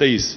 23,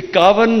51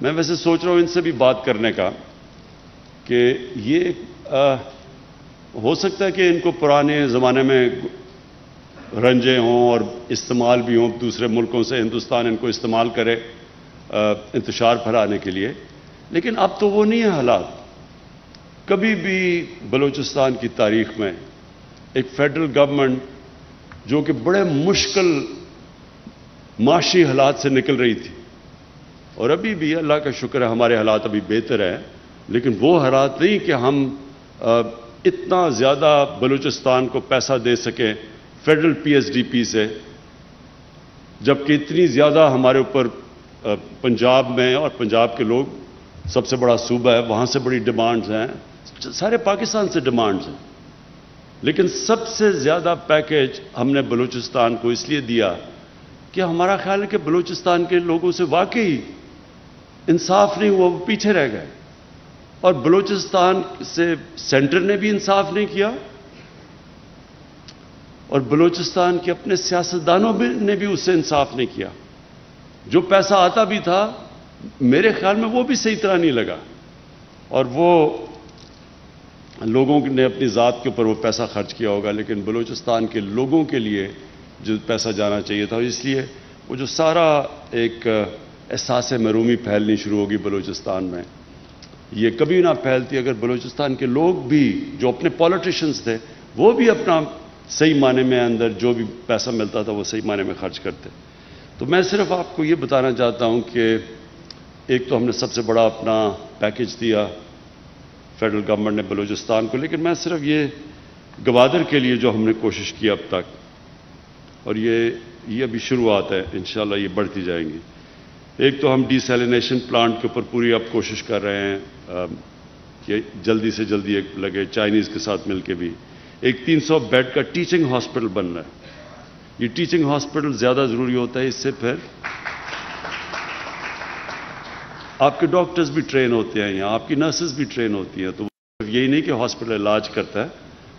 میں ویسے سوچ رہا ہوں ان سے بھی بات کرنے کا کہ یہ ہو سکتا ہے کہ ان کو پرانے زمانے میں رنجے ہوں اور استعمال بھی ہوں دوسرے ملکوں سے، ہندوستان ان کو استعمال کرے انتشار پھیلانے کے لیے، لیکن اب تو وہ نہیں ہے حالات۔ کبھی بھی بلوچستان کی تاریخ میں ایک فیڈرل گورنمنٹ جو کہ بڑے مشکل معاشی حالات سے نکل رہی تھی، اور ابھی بھی اللہ کا شکر ہے ہمارے حالات ابھی بہتر ہیں، لیکن وہ حالات نہیں کہ ہم اتنا زیادہ بلوچستان کو پیسہ دے سکیں federal P S D P سے، جبکہ اتنی زیادہ ہمارے اوپر پنجاب میں، اور پنجاب کے لوگ سب سے بڑا صوبہ ہے، وہاں سے بڑی ڈیمانڈز ہیں، سارے پاکستان سے ڈیمانڈز ہیں، لیکن سب سے زیادہ پیکیج ہم نے بلوچستان کو اس لیے دیا کہ ہمارا خیال ہے کہ بلوچستان کے لوگوں سے واقعی انصاف نہیں ہوا، وہ پیچھے رہ گئے، اور بلوچستان سے سینٹر نے بھی انصاف نہیں کیا، اور بلوچستان کے اپنے سیاستدانوں نے بھی اس سے انصاف نہیں کیا۔ جو پیسہ آتا بھی تھا میرے خیال میں وہ بھی صحیح طرح نہیں لگا، اور وہ لوگوں نے اپنی ذات کے اوپر وہ پیسہ خرچ کیا ہوگا، لیکن بلوچستان کے لوگوں کے لیے جو پیسہ جانا چاہیے تھا، اس لیے وہ جو سارا ایک احساس محرومی پھیلنی شروع ہوگی بلوچستان میں، یہ کبھی نہ پھیلتی اگر بلوچستان کے لوگ بھی جو اپنے پولیٹیشنز تھے وہ بھی اپنا صحیح معنی میں اندر جو بھی پیسہ ملتا تھا وہ صحیح معنی میں خرچ کرتے۔ تو میں صرف آپ کو یہ بتانا چاہتا ہوں کہ ایک تو ہم نے سب سے بڑا اپنا پیکیج دیا فیڈرل گورنمنٹ نے بلوچستان کو، لیکن میں صرف یہ گوادر کے لیے جو ہم نے کوشش کی اب تک، اور یہ ابھی شروعات ہے، انشاءاللہ یہ بڑھتی جائیں گی۔ ایک تو ہم ڈی سیلینیشن پلانٹ کے اوپر پوری اب کوشش کر رہے ہیں کہ جلدی سے جلدی ایک لگے، چائنیز کے ساتھ مل کے بھی۔ ایک 300 بیڈ کا ٹیچنگ ہاسپٹل بن رہا ہے۔ یہ ٹیچنگ ہاسپٹل زیادہ ضروری ہوتا ہے، اس سے پھر آپ کے ڈاکٹرز بھی ٹرین ہوتے ہیں یہاں، آپ کی نرسز بھی ٹرین ہوتی ہیں، تو یہی نہیں کہ ہاسپٹل علاج کرتا ہے،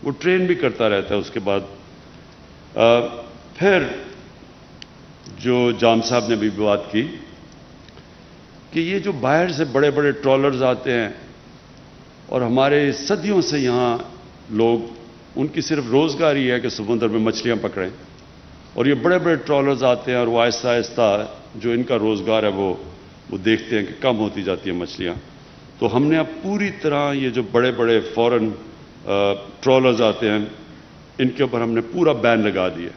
وہ ٹرین بھی کرتا رہتا ہے۔ اس کے بعد پھر جو جام صاحب نے بھی بات کی کہ یہ جو باہر سے بڑے بڑے ٹرالرز آتے ہیں اور ہمارے صدیوں سے یہاں لوگ، ان کی صرف روزگار ہی ہے کہ سمندر میں مچھلیاں پکڑیں، اور یہ بڑے بڑے ٹرالرز آتے ہیں اور وہ آہستہ آہستہ جو ان کا روزگار ہے وہ دیکھتے ہیں کہ کم ہوتی جاتی ہیں مچھلیاں۔ تو ہم نے اب پوری طرح یہ جو بڑے بڑے فورن ٹرالرز آتے ہیں ان کے اوپر ہم نے پورا بین لگا دیا،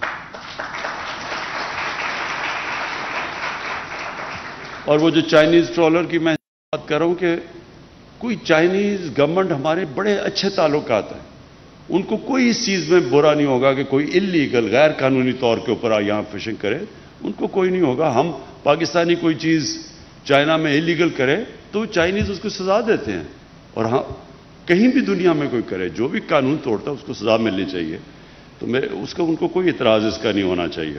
اور وہ جو چائنیز ٹرالر کی میں بات کر رہا ہوں کہ کوئی چائنیز گورنمنٹ ہمارے بڑے اچھے تعلقات ہیں، ان کو کوئی اس چیز میں برا نہیں ہوگا کہ کوئی اللیگل غیر قانونی طور کے اوپر یہاں فشنگ کرے، ان کو کوئی نہیں ہوگا۔ ہم پاکستانی کوئی چیز چائنا میں اللیگل کرے تو چائنیز اس کو سزا دیتے ہیں، اور ہاں کہیں بھی دنیا میں کوئی کرے جو بھی قانون توڑتا ہے اس کو سزا ملنی چاہیے، تو اس کا ان کو کوئی اعتراض اس کا نہیں ہونا چاہیے۔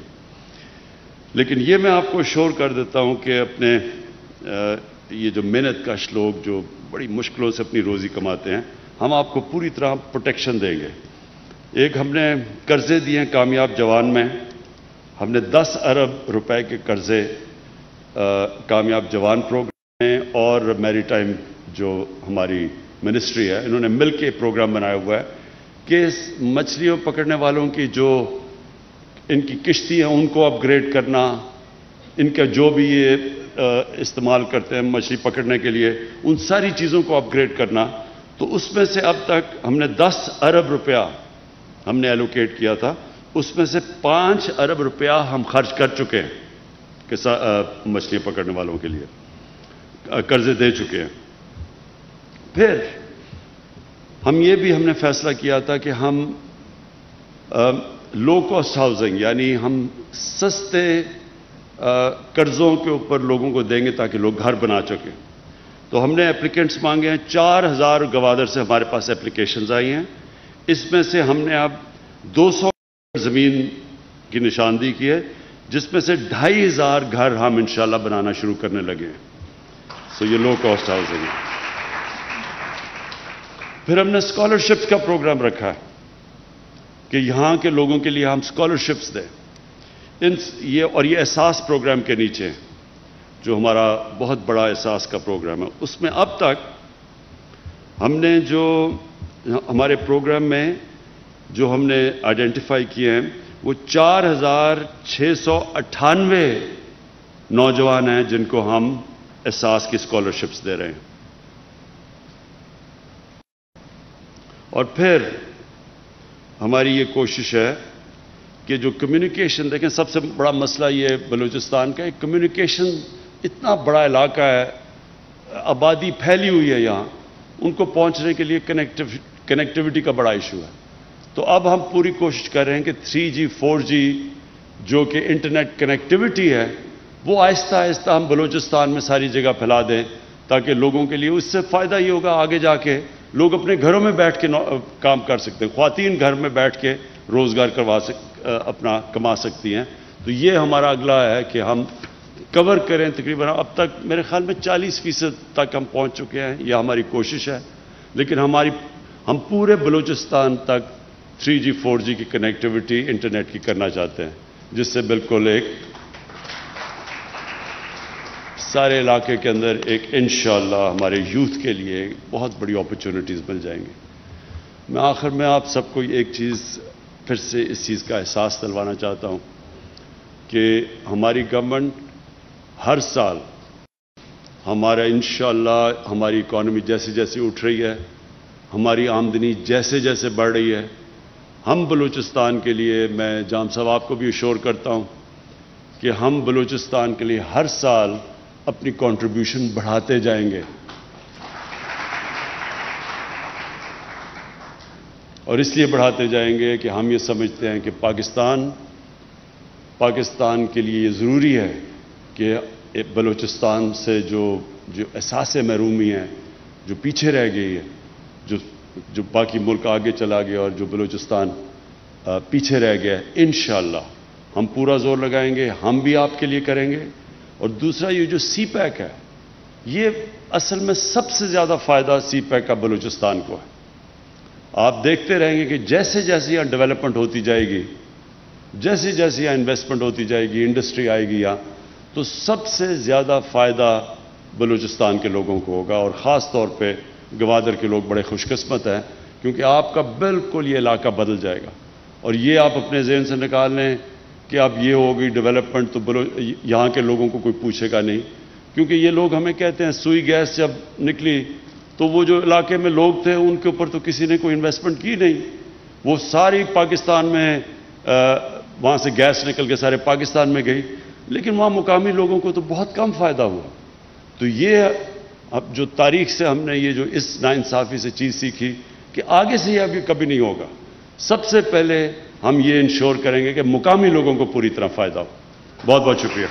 لیکن یہ میں آپ کو شور کر دیتا ہوں کہ اپنے یہ جو محنت کش لوگ جو بڑی مشکلوں سے اپنی روزی کماتے ہیں، ہم آپ کو پوری طرح پروٹیکشن دیں گے۔ ایک ہم نے قرضے دیے ہیں کامیاب جوان میں، ہم نے 10 ارب روپے کے قرضے کامیاب جوان پروگرام میں اور میری ٹائم جو ہماری منسٹری ہے انہوں نے مل کے پروگرام بنایا ہوا ہے کہ مچھلیوں پکڑنے والوں کی جو ان کی کشتی ہیں ان کو اپ گریڈ کرنا، ان کا جو بھی یہ استعمال کرتے ہیں مچھلی پکڑنے کے لیے ان ساری چیزوں کو اپ گریڈ کرنا۔ تو اس میں سے اب تک ہم نے 10 ارب روپیہ ہم نے ایلوکیٹ کیا تھا، اس میں سے 5 ارب روپیہ ہم خرچ کر چکے ہیں کہ مچھلیاں پکڑنے والوں کے لیے قرضے دے چکے ہیں۔ پھر ہم نے فیصلہ کیا تھا کہ ہم لو کاسٹ ہاؤسنگ یعنی ہم سستے قرضوں کے اوپر لوگوں کو دیں گے تاکہ لوگ گھر بنا سکیں۔ تو ہم نے اپلیکینٹس مانگے ہیں، 4000 گوادر سے ہمارے پاس اپلیکیشنز آئی ہیں، اس میں سے ہم نے اب 200 زمین کی نشاندہی کی ہے، جس میں سے 2500 گھر ہم انشاءاللہ بنانا شروع کرنے لگے ہیں۔ سو یہ لو کاسٹ ہاؤسنگ ہے۔ پھر ہم نے اسکالرشپس کا پروگرام رکھا ہے کہ یہاں کے لوگوں کے لیے ہم اسکالرشپس دیں، یہ احساس پروگرام کے نیچے جو ہمارا بہت بڑا احساس کا پروگرام ہے، اس میں اب تک ہم نے جو ہمارے پروگرام میں جو ہم نے آئیڈینٹیفائی کیے ہیں وہ 4698 نوجوان ہیں جن کو ہم احساس کی اسکالرشپس دے رہے ہیں. اور پھر ہماری یہ کوشش ہے کہ جو کمیونیکیشن، دیکھیں سب سے بڑا مسئلہ یہ بلوچستان کا ہے، کمیونیکیشن اتنا بڑا علاقہ ہے، آبادی پھیلی ہوئی ہے یہاں، ان کو پہنچنے کے لیے کنیکٹیوٹی کا بڑا ایشو ہے. تو اب ہم پوری کوشش کر رہے ہیں کہ 3G 4G جو کہ انٹرنیٹ کنیکٹیوٹی ہے وہ آہستہ آہستہ ہم بلوچستان میں ساری جگہ پھیلا دیں، تاکہ لوگوں کے لیے اس سے فائدہ یہ ہوگا آگے جا کے لوگ اپنے گھروں میں بیٹھ کے کام کر سکتے ہیں، خواتین گھر میں بیٹھ کے روزگار اپنا کما سکتی ہیں. تو یہ ہمارا اگلا ہے کہ ہم کور کریں. تقریباً اب تک میرے خیال میں 40% تک ہم پہنچ چکے ہیں، یہ ہماری کوشش ہے. لیکن ہم پورے بلوچستان تک 3G 4G کی کنیکٹیوٹی انٹرنیٹ کی کرنا چاہتے ہیں، جس سے بالکل ایک سارے علاقے کے اندر ایک انشاءاللہ ہمارے یوتھ کے لیے بہت بڑی اپرچونٹیز مل جائیں گی. میں آخر میں آپ سب کو ایک چیز پھر سے اس چیز کا احساس دلوانا چاہتا ہوں کہ ہماری گورنمنٹ ہر سال ہمارا انشاءاللہ ہماری اکانومی جیسے جیسے اٹھ رہی ہے، ہماری آمدنی جیسے جیسے بڑھ رہی ہے، ہم بلوچستان کے لیے، میں جام صاحب آپ کو بھی اشور کرتا ہوں کہ ہم بلوچستان کے لیے ہر سال اپنی کنٹریبیوشن بڑھاتے جائیں گے. اور اس لیے بڑھاتے جائیں گے کہ ہم یہ سمجھتے ہیں کہ پاکستان کے لیے یہ ضروری ہے کہ بلوچستان سے جو احساس محرومی ہے، جو پیچھے رہ گئی ہے، جو باقی ملک آگے چلا گیا اور جو بلوچستان پیچھے رہ گیا ہے، انشاءاللہ ہم پورا زور لگائیں گے، ہم بھی آپ کے لیے کریں گے. اور دوسرا یہ جو سی پیک ہے، یہ اصل میں سب سے زیادہ فائدہ سی پیک کا بلوچستان کو ہے. آپ دیکھتے رہیں گے کہ جیسے جیسے یہاں ڈیولپمنٹ ہوتی جائے گی، جیسے جیسے یہاں انویسٹمنٹ ہوتی جائے گی، انڈسٹری آئے گی یہاں، تو سب سے زیادہ فائدہ بلوچستان کے لوگوں کو ہوگا. اور خاص طور پہ گوادر کے لوگ بڑے خوش قسمت ہیں، کیونکہ آپ کا بالکل یہ علاقہ بدل جائے گا. اور یہ آپ اپنے ذہن سے نکال لیں کہ اب یہ ہوگی ڈیولپمنٹ تو یہاں کے لوگوں کو کوئی پوچھے گا نہیں. کیونکہ یہ لوگ ہمیں کہتے ہیں سوئی گیس جب نکلی تو وہ جو علاقے میں لوگ تھے ان کے اوپر تو کسی نے کوئی انویسٹمنٹ کی نہیں، وہ ساری پاکستان میں وہاں سے گیس نکل کے سارے پاکستان میں گئی، لیکن وہاں مقامی لوگوں کو تو بہت کم فائدہ ہوا. تو یہ اب جو تاریخ سے ہم نے یہ جو اس ناانصافی سے چیز سیکھی کہ آگے سے یہ ابھی کبھی نہیں ہوگا. سب سے پہلے ہم یہ انشور کریں گے کہ مقامی لوگوں کو پوری طرح فائدہ ہو. بہت بہت شکریہ.